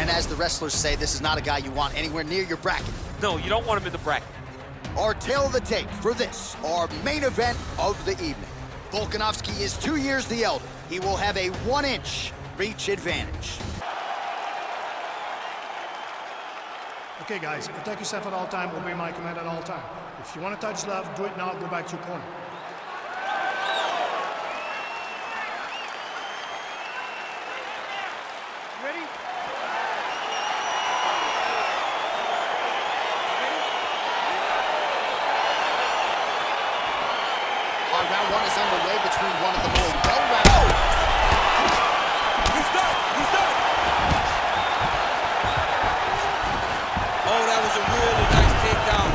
And as the wrestlers say, this is not a guy you want anywhere near your bracket. No, you don't want him in the bracket. Our tail of the tape for this, our main event of the evening. Volkanovski is 2 years the elder. He will have a 1-inch reach advantage. Okay, guys, protect yourself at all time. Obey my command at all time. If you want to touch left, do it now. Go back to your corner. Ready? Round one is underway between one of the more well-rounded. He's done! He's done! Oh, that was a really nice takedown.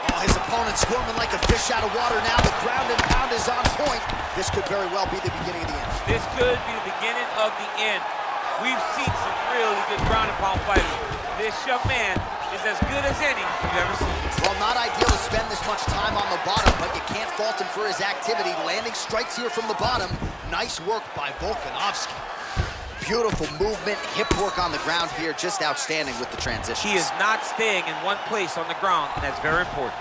Oh, his opponent squirming like a fish out of water now. The ground and pound is on point. This could very well be the beginning of the end. This could be the beginning of the end. We've seen some really good ground and pound fighters. This young man is as good as any you've ever seen. Well, not ideal to spend this much time on the bottom, but you can't fault him for his activity. Landing strikes here from the bottom. Nice work by Volkanovski. Beautiful movement, hip work on the ground here, just outstanding with the transition. He is not staying in one place on the ground, and that's very important.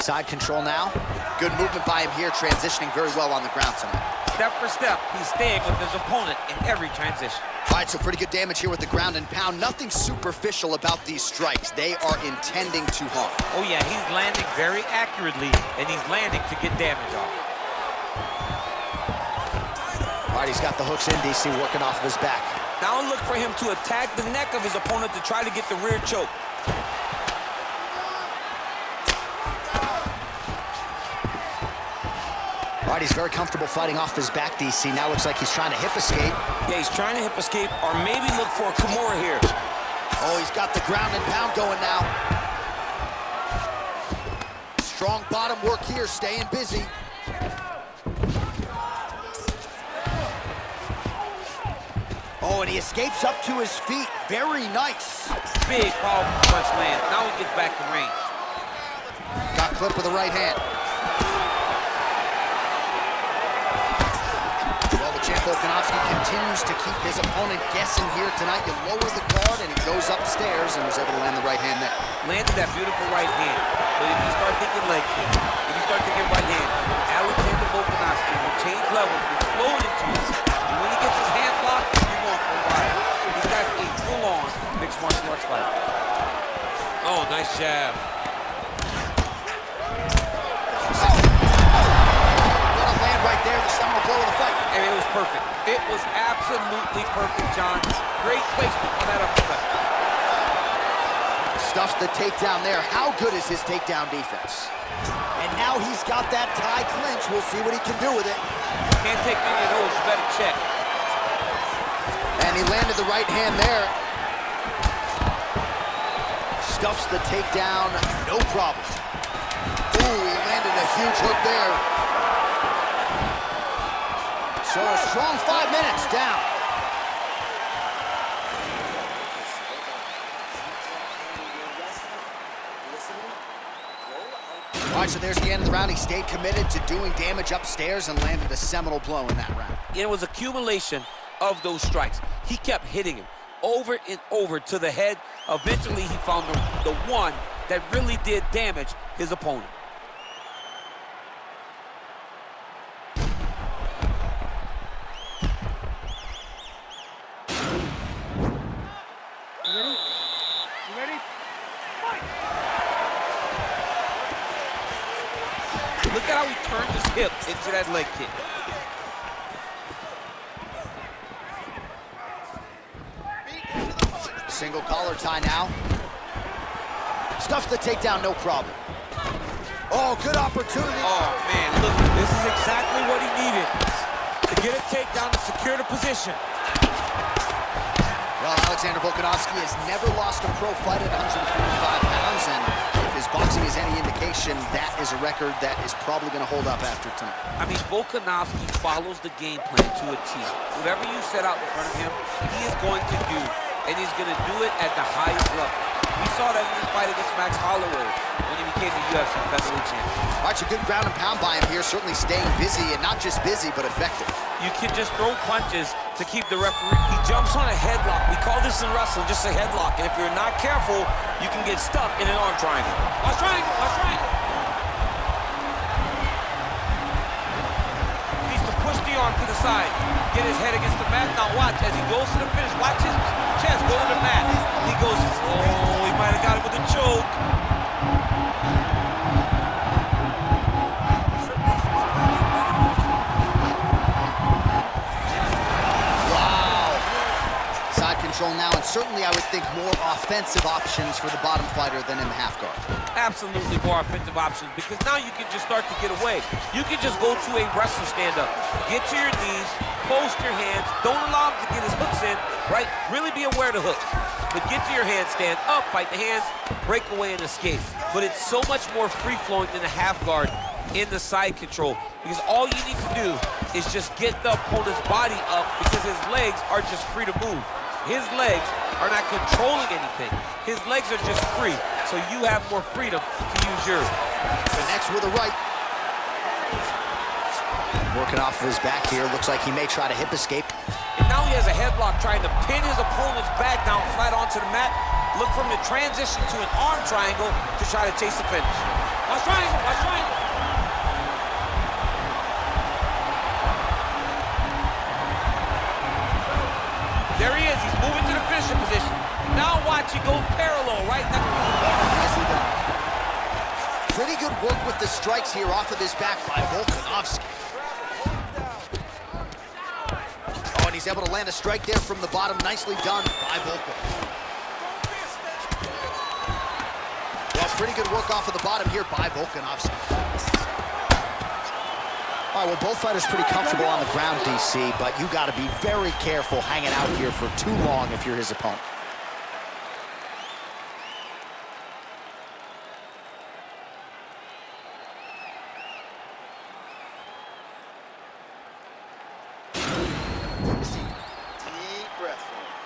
Side control now. Good movement by him here, transitioning very well on the ground tonight. Step for step, he's staying with his opponent in every transition. All right, so pretty good damage here with the ground and pound. Nothing superficial about these strikes. They are intending to harm. Oh yeah, he's landing very accurately, and he's landing to get damage off. All right, he's got the hooks in, DC, working off of his back. Now look for him to attack the neck of his opponent to try to get the rear choke. All right, he's very comfortable fighting off his back, DC. Now looks like he's trying to hip escape. Yeah, he's trying to hip escape, or maybe look for a Kimura here. Oh, he's got the ground and pound going now. Strong bottom work here, staying busy. Oh, and he escapes up to his feet. Very nice. Big, powerful punch land. Now he gets back to range. Got clipped with the right hand. Volkanovski continues to keep his opponent guessing here tonight. You lower the guard and he goes upstairs and was able to land the right hand there. Landed that beautiful right hand. But if you start thinking leg kick, if you start thinking right hand, Alexandr Volkanovski will change levels, will flow into it. And when he gets his hand locked, you're going for a ride. He's got a full-on mixed martial arts fighter. Oh, nice jab. What a land right there, the seminal blow of the fight. And it was perfect. It was absolutely perfect, John. Great placement on that uppercut. Stuffs the takedown there. How good is his takedown defense? And now he's got that tie clinch. We'll see what he can do with it. Can't take many of those. You better check. And he landed the right hand there. Stuffs the takedown, no problem. Ooh, he landed a huge hook there. So a strong 5 minutes down. All right, so there's the end of the round. He stayed committed to doing damage upstairs and landed a seminal blow in that round. It was accumulation of those strikes. He kept hitting him over and over to the head. Eventually, he found the one that really did damage his opponent. Look at how he turned his hip into that leg kick. Single collar tie now. Stuffs the takedown, no problem. Oh, good opportunity. Oh, man, look, this is exactly what he needed to get a takedown to secure the position. Well, Alexandr Volkanovski has never lost a pro fight at 145 pounds, and if his boxing is any indication, that is a record that is probably going to hold up after tonight. I mean, Volkanovski follows the game plan to a T. Whatever you set out in front of him, he is going to do, and he's going to do it at the highest level. We saw that in his fight against Max Holloway when he became the UFC featherweight champion. Watch a good ground and pound by him here, certainly staying busy, and not just busy, but effective. You can just throw punches to keep the referee. He jumps on a headlock. We call this in wrestling just a headlock. And if you're not careful, you can get stuck in an arm triangle. Watch triangle, watch triangle. He needs to push the arm to the side. Get his head against the mat. Now watch, as he goes to the finish, watch his chest go to the mat. He goes, oh, he might have got it with a choke. Control now, and certainly I would think more offensive options for the bottom fighter than in the half guard. Absolutely more offensive options, because now you can just start to get away. You can just go to a wrestler stand-up. Get to your knees, post your hands, don't allow him to get his hooks in, right? Really be aware of the hooks. But get to your hands, stand up, fight the hands, break away and escape. But it's so much more free-flowing than the half guard in the side control, because all you need to do is just get the opponent's body up, because his legs are just free to move. His legs are not controlling anything. His legs are just free, so you have more freedom to use yours. Connects with a right. Working off of his back here. Looks like he may try to hip escape. And now he has a headlock trying to pin his opponent's back down flat onto the mat. Look for him to transition to an arm triangle to try to chase the finish. Watch triangle, watch triangle. There he is, he's moving to the finishing position. Now watch, he goes parallel, right? Nicely done. Pretty good work with the strikes here off of his back by Volkanovski. Oh, and he's able to land a strike there from the bottom. Nicely done by Volkov. Well, pretty good work off of the bottom here by Volkanovski. All right, well, both fighters pretty comfortable on the ground, DC, but you got to be very careful hanging out here for too long if you're his opponent. Deep breath,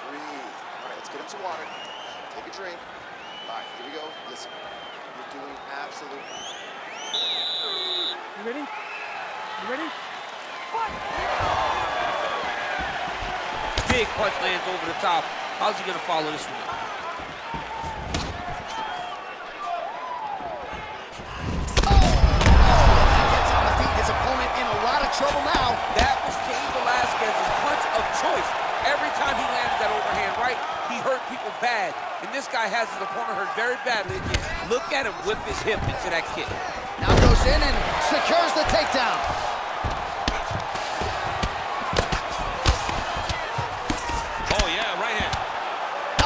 breathe. All right, let's get him some water. Take a drink. All right, here we go. Listen, you're doing absolutely. You ready? You ready? Big punch lands over the top. How's he gonna follow this one? Gets on the feet. His opponent in a lot of trouble now. That was Cain Velasquez's punch of choice. Every time he landed that overhand right, he hurt people bad. And this guy has his opponent hurt very badly again. Look at him whip his hip into that kick. Now goes in and secures the takedown.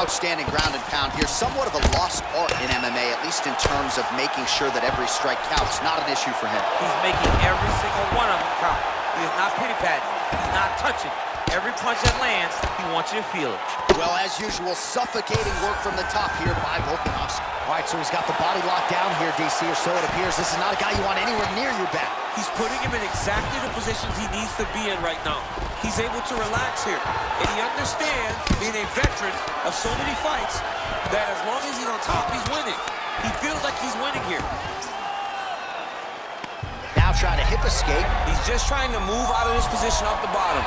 Outstanding ground and pound here. Somewhat of a lost art in MMA, at least in terms of making sure that every strike counts. Not an issue for him. He's making every single one of them count. He is not pity-patting. He's not touching. Every punch that lands, he wants you to feel it. Well, as usual, suffocating work from the top here by Volkanovski. All right, so he's got the body locked down here, DC, or so it appears. This is not a guy you want anywhere near your back. He's putting him in exactly the positions he needs to be in right now. He's able to relax here. And he understands, being a veteran of so many fights, that as long as he's on top, he's winning. He feels like he's winning here. Now trying to hip escape. He's just trying to move out of this position off the bottom.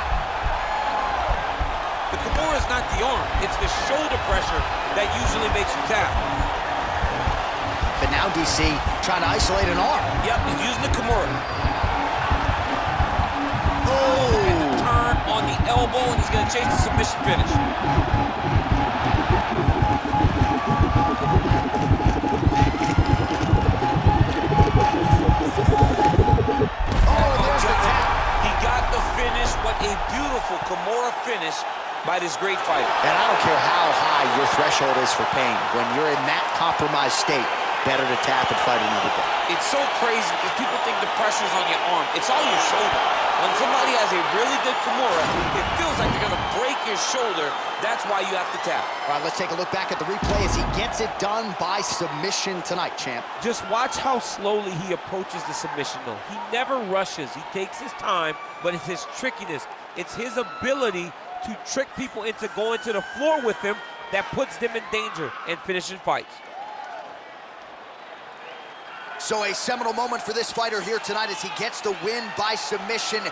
The Kimura is not the arm. It's the shoulder pressure that usually makes you tap. But now DC trying to isolate an arm. Yep, he's using the Kimura. Oh! And the turn on the elbow, and he's going to chase the submission finish. Oh, there's the tap. He got the finish. What a beautiful Kimura finish by this great fighter. And I don't care how high your threshold is for pain. When you're in that compromised state, better to tap and fight another day. It's so crazy because people think the pressure's on your arm. It's on your shoulder. When somebody has a really good Kimura, it feels like they're going to break your shoulder. That's why you have to tap. All right, let's take a look back at the replay as he gets it done by submission tonight, champ. Just watch how slowly he approaches the submission, though. He never rushes. He takes his time, but it's his trickiness. It's his ability to trick people into going to the floor with him that puts them in danger in finishing fights. So a seminal moment for this fighter here tonight as he gets the win by submission.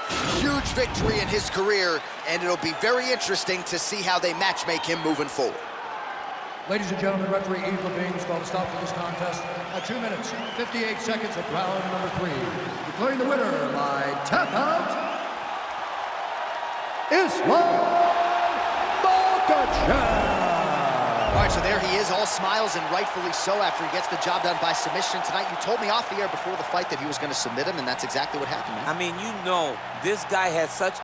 Huge victory in his career, and it'll be very interesting to see how they matchmake him moving forward. Ladies and gentlemen, referee Eve Levine's called stop for this contest at 2 minutes, 58 seconds of round number 3. Declaring the winner by tap out, Ислам Махачев. All right, so there he is, all smiles, and rightfully so after he gets the job done by submission tonight. You told me off the air before the fight that he was going to submit him, and that's exactly what happened, man. I mean, you know, this guy has such